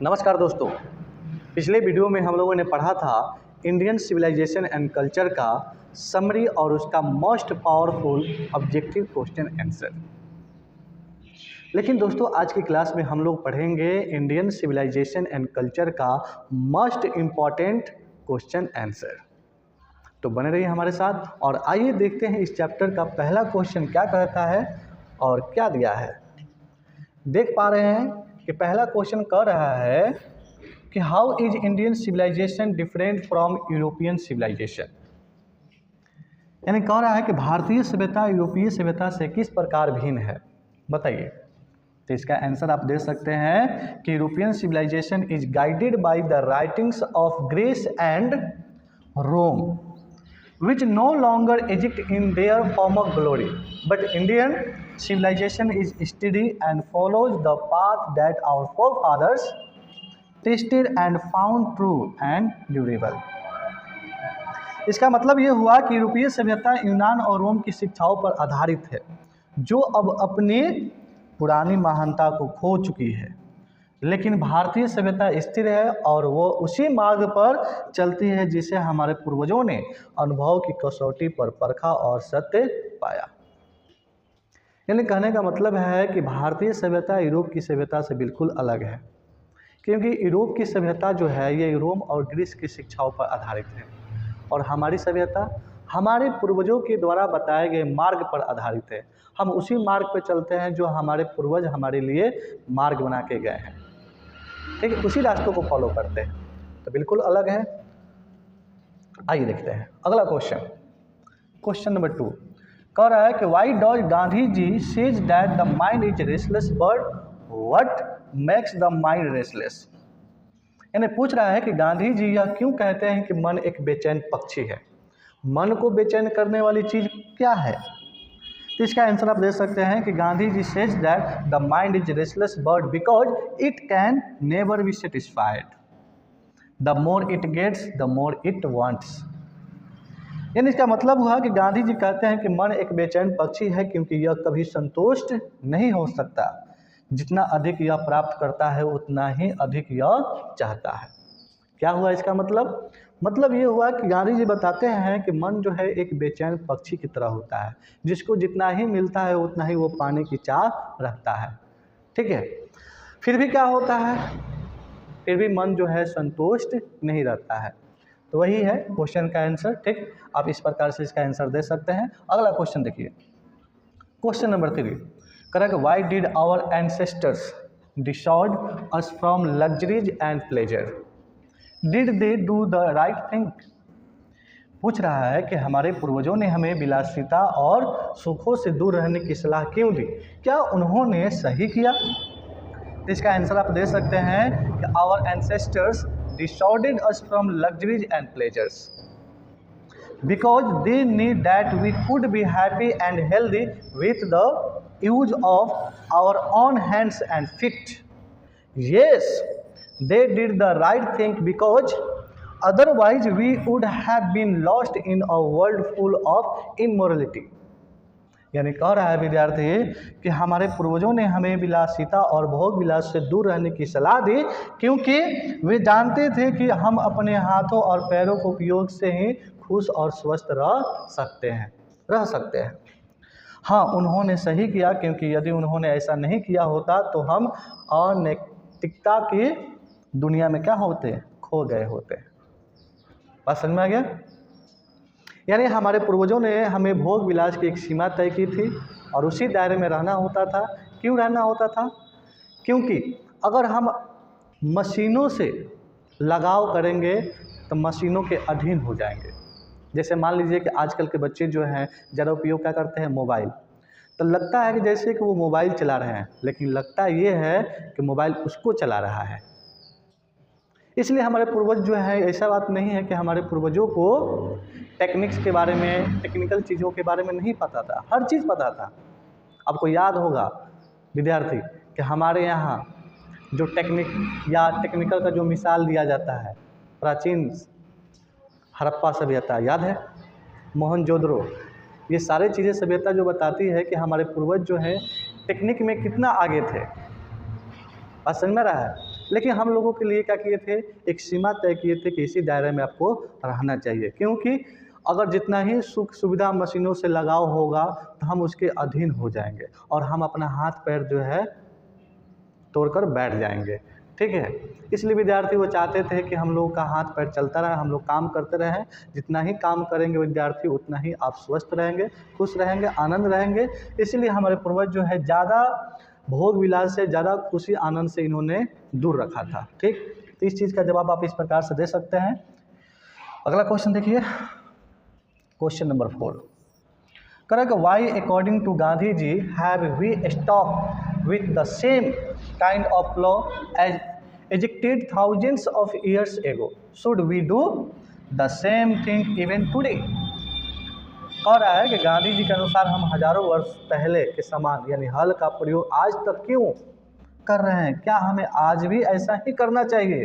नमस्कार दोस्तों, पिछले वीडियो में हम लोगों ने पढ़ा था इंडियन सिविलाइजेशन एंड कल्चर का समरी और उसका most powerful objective question answer. लेकिन दोस्तों आज की क्लास में हम लोग पढ़ेंगे इंडियन सिविलाइजेशन एंड कल्चर का मोस्ट इम्पॉर्टेंट क्वेश्चन आंसर। तो बने रहिए हमारे साथ और आइए देखते हैं इस चैप्टर का पहला क्वेश्चन क्या कहता है और क्या दिया है। देख पा रहे हैं कि पहला क्वेश्चन कह रहा है कि how is Indian civilization different from European civilization. यानी कह रहा है कि भारतीय सभ्यता यूरोपीय सभ्यता से किस प्रकार भिन्न है, बताइए। तो इसका आंसर आप दे सकते हैं कि European civilization is guided by the writings of Greece and Rome which no longer exist in their former glory, but Indian civilization is steady and follows the path that our forefathers tested and found true and durable। इसका मतलब ये हुआ कि यूरोपीय सभ्यता यूनान और रोम की शिक्षाओं पर आधारित है, जो अब अपनी पुरानी महानता को खो चुकी है, लेकिन भारतीय सभ्यता स्थिर है और वो उसी मार्ग पर चलती है जिसे हमारे पूर्वजों ने अनुभव की कसौटी पर परखा और सत्य पाया। यानी कहने का मतलब है कि भारतीय सभ्यता यूरोप की सभ्यता से बिल्कुल अलग है, क्योंकि यूरोप की सभ्यता जो है ये रोम और ग्रीस की शिक्षाओं पर आधारित है और हमारी सभ्यता हमारे पूर्वजों के द्वारा बताए गए मार्ग पर आधारित है। हम उसी मार्ग पर चलते हैं जो हमारे पूर्वज हमारे लिए मार्ग बना के गए हैं, ठीक है, उसी रास्तों को फॉलो करते हैं, तो बिल्कुल अलग है। आइए देखते हैं अगला क्वेश्चन। क्वेश्चन नंबर 2 कह रहा है कि why does Gandhi ji says that the mind is restless but what makes the mind restless. यानी पूछ रहा है कि गांधी जी यह क्यों कहते हैं कि मन एक बेचैन पक्षी है। मन को बेचैन करने वाली चीज क्या है। तो इसका आंसर आप दे सकते हैं कि Gandhi ji says that the mind is restless bird because it can never be satisfied, the more it gets the more it wants. यानी इसका मतलब हुआ कि गांधी जी कहते हैं कि मन एक बेचैन पक्षी है क्योंकि यह कभी संतुष्ट नहीं हो सकता, जितना अधिक यह प्राप्त करता है उतना ही अधिक यह चाहता है। क्या हुआ इसका मतलब ये हुआ कि गांधी जी बताते हैं कि मन जो है एक बेचैन पक्षी की तरह होता है, जिसको जितना ही मिलता है उतना ही वो पाने की चाह रखता है, ठीक है। फिर भी क्या होता है, फिर भी मन जो है संतुष्ट नहीं रहता है। तो वही है क्वेश्चन का आंसर, ठीक। आप इस प्रकार से इसका आंसर दे सकते हैं। अगला क्वेश्चन देखिए, question number 3 correct. Why did our ancestors dissuade us from luxuries and pleasure, did they do the right thing. पूछ रहा है कि हमारे पूर्वजों ने हमें विलासिता और सुखों से दूर रहने की सलाह क्यों दी, क्या उन्होंने सही किया। इसका आंसर आप दे सकते हैं कि our ancestors dissuaded us from luxuries and pleasures because they need that we could be happy and healthy with the use of our own hands and feet. Yes, they did the right thing because otherwise we would have been lost in a world full of immorality। यानी कह रहा है विद्यार्थी कि हमारे पूर्वजों ने हमें विलासिता और भोग विलास से दूर रहने की सलाह दी, क्योंकि वे जानते थे कि हम अपने हाथों और पैरों के उपयोग से ही खुश और स्वस्थ रह सकते हैं। हाँ, उन्होंने सही किया, क्योंकि यदि उन्होंने ऐसा नहीं किया होता तो हम अनैतिकता की दुनिया में क्या होते, खो गए होते। बात समझ में आ गया। यानी हमारे पूर्वजों ने हमें भोग विलास की एक सीमा तय की थी और उसी दायरे में रहना होता था। क्यों रहना होता था, क्योंकि अगर हम मशीनों से लगाव करेंगे तो मशीनों के अधीन हो जाएंगे। जैसे मान लीजिए कि आजकल के बच्चे जो हैं ज़्यादा उपयोग क्या करते हैं, मोबाइल। तो लगता है कि जैसे कि वो मोबाइल चला रहे हैं, लेकिन लगता ये है कि मोबाइल उसको चला रहा है। इसलिए हमारे पूर्वज जो है, ऐसा बात नहीं है कि हमारे पूर्वजों को टेक्निक्स के बारे में, टेक्निकल चीज़ों के बारे में नहीं पता था, हर चीज़ पता था। आपको याद होगा विद्यार्थी कि हमारे यहाँ जो टेक्निकल का जो मिसाल दिया जाता है, प्राचीन हड़प्पा सभ्यता याद है, मोहनजोदड़ो, ये सारे चीज़ें सभ्यता जो बताती है कि हमारे पूर्वज जो है टेक्निक में कितना आगे थे। बात समझ में रहा है। लेकिन हम लोगों के लिए क्या किए थे, एक सीमा तय किए थे कि इसी दायरे में आपको रहना चाहिए, क्योंकि अगर जितना ही सुख सुविधा मशीनों से लगाव होगा तो हम उसके अधीन हो जाएंगे और हम अपना हाथ पैर जो है तोड़कर बैठ जाएंगे। ठीक है, इसलिए विद्यार्थी वो चाहते थे कि हम लोग का हाथ पैर चलता रहे, हम लोग काम करते रहें। जितना ही काम करेंगे विद्यार्थी उतना ही आप स्वस्थ रहेंगे, खुश रहेंगे, आनंद रहेंगे। इसलिए हमारे पूर्वज जो है ज़्यादा भोग विलास से, ज़्यादा खुशी आनंद से इन्होंने दूर रखा था। ठीक, तो इस चीज़ का जवाब आप इस प्रकार से दे सकते हैं। अगला क्वेश्चन देखिए, question number 4। Correct, why according to Gandhi ji have we stop with the same kind of law as exacted thousands of years ago, should we do the same thing even today. कह रहा है कि गांधी जी के अनुसार हम हजारों वर्ष पहले के समान यानी हल का प्रयोग आज तक क्यों कर रहे हैं, क्या हमें आज भी ऐसा ही करना चाहिए।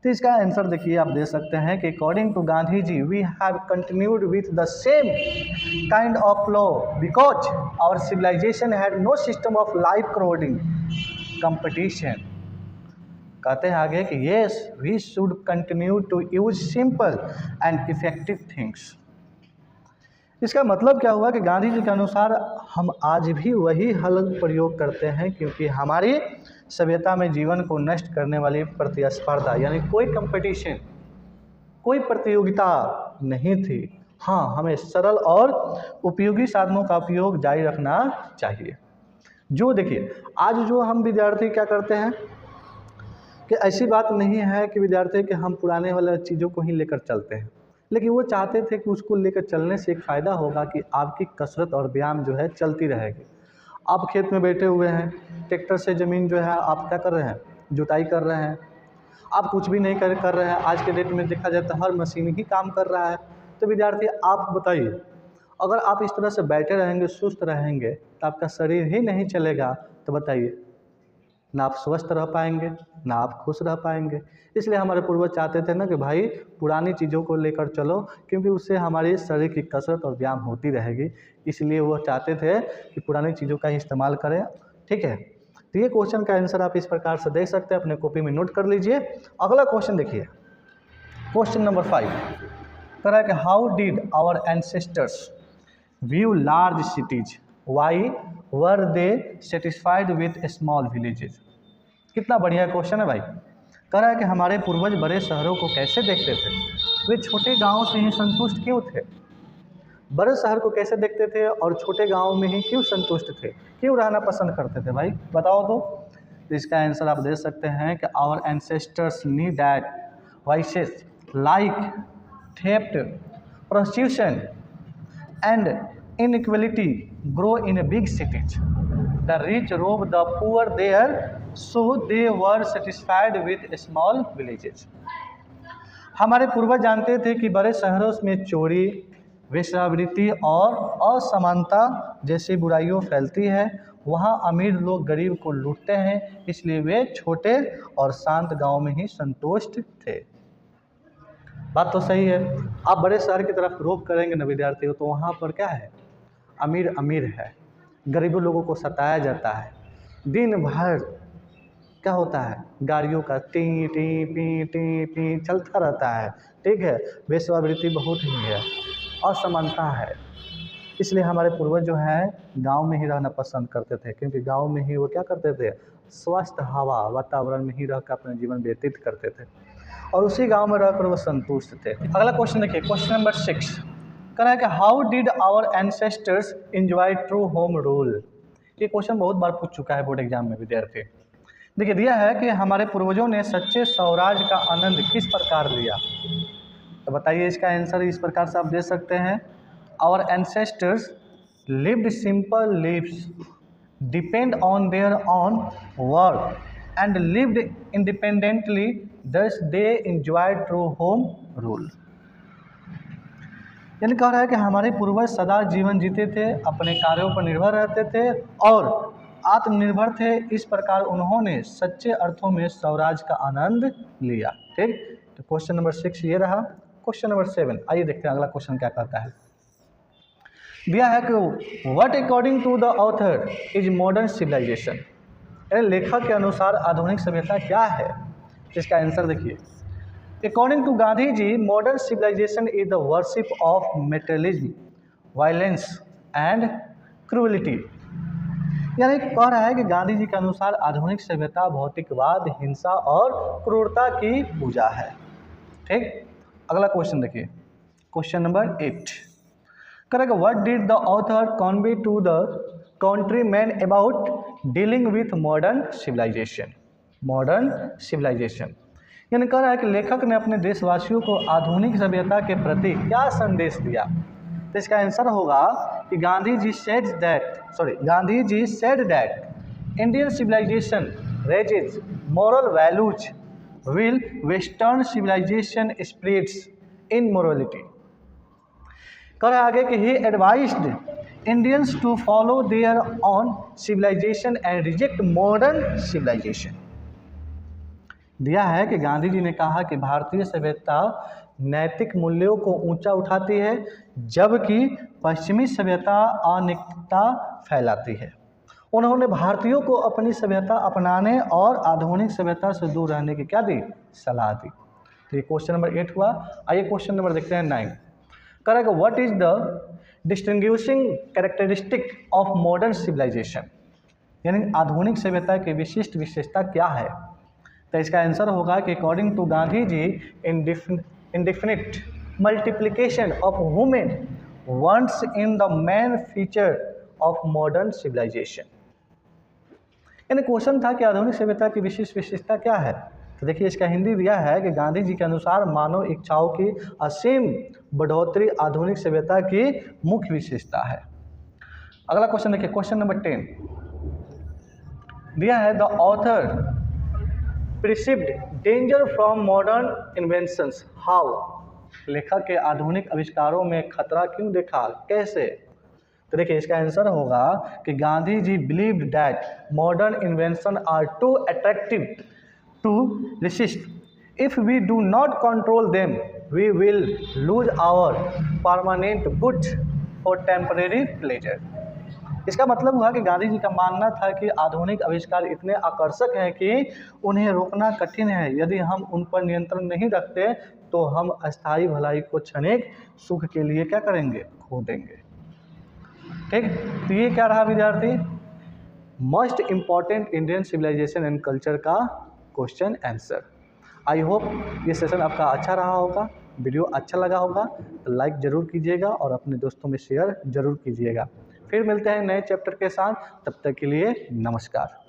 तो इसका आंसर देखिए, आप दे सकते हैं कि according to Gandhi ji we have continued with the same kind of law because our civilisation had no system of life crowding competition. कहते हैं आगे कि yes we should continue to use simple and effective things. इसका मतलब क्या हुआ कि गांधी जी के अनुसार हम आज भी वही हल प्रयोग करते हैं, क्योंकि हमारी सभ्यता में जीवन को नष्ट करने वाली प्रतिस्पर्धा यानी कोई कंपटीशन, कोई प्रतियोगिता नहीं थी। हाँ, हमें सरल और उपयोगी साधनों का उपयोग जारी रखना चाहिए। जो देखिए आज जो हम विद्यार्थी क्या करते हैं कि ऐसी बात नहीं है कि विद्यार्थी कि हम पुराने वाले चीज़ों को ही लेकर चलते हैं, लेकिन वो चाहते थे कि उसको लेकर चलने से एक फ़ायदा होगा कि आपकी कसरत और व्यायाम जो है चलती रहेगी। आप खेत में बैठे हुए हैं, ट्रैक्टर से ज़मीन जो है आप क्या कर रहे हैं, जुताई कर रहे हैं, आप कुछ भी नहीं कर रहे हैं। आज के डेट में देखा जाए तो हर मशीन ही काम कर रहा है। तो विद्यार्थी आप बताइए, अगर आप इस तरह से बैठे रहेंगे, सुस्त रहेंगे, तो आपका शरीर ही नहीं चलेगा, तो बताइए ना आप स्वस्थ रह पाएंगे, ना आप खुश रह पाएंगे। इसलिए हमारे पूर्वज चाहते थे ना कि भाई पुरानी चीज़ों को लेकर चलो, क्योंकि उससे हमारे शरीर की कसरत और व्यायाम होती रहेगी। इसलिए वो चाहते थे कि पुरानी चीज़ों का इस्तेमाल करें। ठीक है, तो ये क्वेश्चन का आंसर आप इस प्रकार से देख सकते हैं, अपने कॉपी में नोट कर लीजिए। अगला क्वेश्चन देखिए, क्वेश्चन नंबर 5 कह रहा है कि how did our ancestors view large cities, why were they satisfied with small villages. कितना बढ़िया क्वेश्चन है भाई। कह रहा है कि हमारे पूर्वज बड़े शहरों को कैसे देखते थे, वे छोटे गांवों से ही संतुष्ट क्यों थे। बड़े शहर को कैसे देखते थे और छोटे गांव में ही क्यों संतुष्ट थे, क्यों रहना पसंद करते थे भाई, बताओ तो इसका आंसर आप दे सकते हैं कि our ancestors knew that vices like theft, prostitution and inequality grow in a big cities. The rich rob the poor there, so they were satisfied with small villages. हमारे पूर्वज जानते थे कि बड़े शहरों में चोरी, वेश्यावृत्ति और असमानता जैसी बुराइयां फैलती है। वहाँ अमीर लोग गरीब को लूटते हैं, इसलिए वे छोटे और शांत गांव में ही संतुष्ट थे। बात तो सही है। आप बड़े शहर की तरफ रुख करेंगे ना विद्यार्थियों, तो वहाँ पर क्या है, अमीर अमीर है, गरीबों लोगों को सताया जाता है। दिन भर क्या होता है, गाड़ियों का T T P T P चलता रहता है। ठीक है, वेश्यावृत्ति बहुत ही है, असमानता है। इसलिए हमारे पूर्वज जो हैं गांव में ही रहना पसंद करते थे, क्योंकि गांव में ही वो क्या करते थे, स्वस्थ हवा वातावरण में ही रहकर अपना जीवन व्यतीत करते थे और उसी गांव में रहकर वो संतुष्ट थे। अगला क्वेश्चन देखिए, क्वेश्चन नंबर 6 कहना है कि how did our ancestors enjoy true home rule. ये क्वेश्चन बहुत बार पूछ चुका है बोर्ड एग्जाम में विद्यार्थी। देखिए दिया है कि हमारे पूर्वजों ने सच्चे स्वराज का आनंद किस प्रकार लिया, तो बताइए इसका आंसर इस प्रकार से आप दे सकते हैं, our ancestors lived simple lives, depend on their own work and lived independently, thus they enjoyed true home rule। यानी कह रहा है कि हमारे पूर्वज सदा जीवन जीते थे, अपने कार्यों पर निर्भर रहते थे और आत्मनिर्भर थे। इस प्रकार उन्होंने सच्चे अर्थों में स्वराज का आनंद लिया। ठीक, तो क्वेश्चन नंबर 6 ये रहा। क्वेश्चन नंबर 7 आइए देखते हैं अगला क्वेश्चन क्या कहता है। दिया है कि what according to the author is modern civilization. लेखक के अनुसार आधुनिक सभ्यता क्या है? इसका आंसर देखिए, according to Gandhi ji modern civilisation is the worship of materialism, violence and cruelty. यानी कह रहा है कि गांधी जी के अनुसार आधुनिक सभ्यता भौतिकवाद, हिंसा और क्रूरता की पूजा है। ठीक, अगला क्वेश्चन देखिए, question number 8 correct. What did the author convey to the countrymen about dealing with modern civilization? Modern civilization यानी कह रहा है कि लेखक ने अपने देशवासियों को आधुनिक सभ्यता के प्रति क्या संदेश दिया? तो इसका आंसर होगा कि Gandhi ji said that Indian civilisation raises moral values will western civilisation spreads in morality. कह रहा है आगे कि he advised Indians to follow their own civilisation and reject modern civilisation. दिया है कि गांधी जी ने कहा कि भारतीय सभ्यता नैतिक मूल्यों को ऊंचा उठाती है जबकि पश्चिमी सभ्यता अनैतिकता फैलाती है। उन्होंने भारतीयों को अपनी सभ्यता अपनाने और आधुनिक सभ्यता से दूर रहने की क्या दी? सलाह दी। तो ये क्वेश्चन नंबर 8 हुआ। आइए क्वेश्चन नंबर देखते हैं 9। Correct, what is the distinguishing characteristic of modern civilization? यानी आधुनिक सभ्यता की विशिष्ट विशेषता क्या है? तो इसका आंसर होगा कि according to Gandhi ji indefinite multiplication of women once in the main feature of modern civilization. यानी क्वेश्चन था कि आधुनिक सभ्यता की विशिष्ट विशेषता क्या है? तो देखिए इसका हिंदी दिया है कि गांधी जी के अनुसार मानव इच्छाओं की असीम बढ़ोतरी आधुनिक सभ्यता की मुख्य विशेषता है। अगला क्वेश्चन देखिए, क्वेश्चन नंबर 10 दिया है the author perceived danger from modern inventions how? लेखक के आधुनिक आविष्कारों में खतरा क्यों देखा, कैसे? तो देखिए इसका आंसर होगा कि Gandhi ji believed that modern invention are too attractive to resist. If we do not control them we will lose our permanent good for temporary pleasure. इसका मतलब हुआ कि गांधी जी का मानना था कि आधुनिक आविष्कार इतने आकर्षक हैं कि उन्हें रोकना कठिन है। यदि हम उन पर नियंत्रण नहीं रखते तो हम अस्थायी भलाई को क्षणिक सुख के लिए क्या करेंगे? खो देंगे। ठीक, तो ये क्या रहा विद्यार्थी? Most important Indian civilization and culture का क्वेश्चन आंसर। आई होप ये सेशन आपका अच्छा रहा होगा, वीडियो अच्छा लगा होगा तो लाइक ज़रूर कीजिएगा और अपने दोस्तों में शेयर ज़रूर कीजिएगा। फिर मिलते हैं नए चैप्टर के साथ, तब तक के लिए नमस्कार।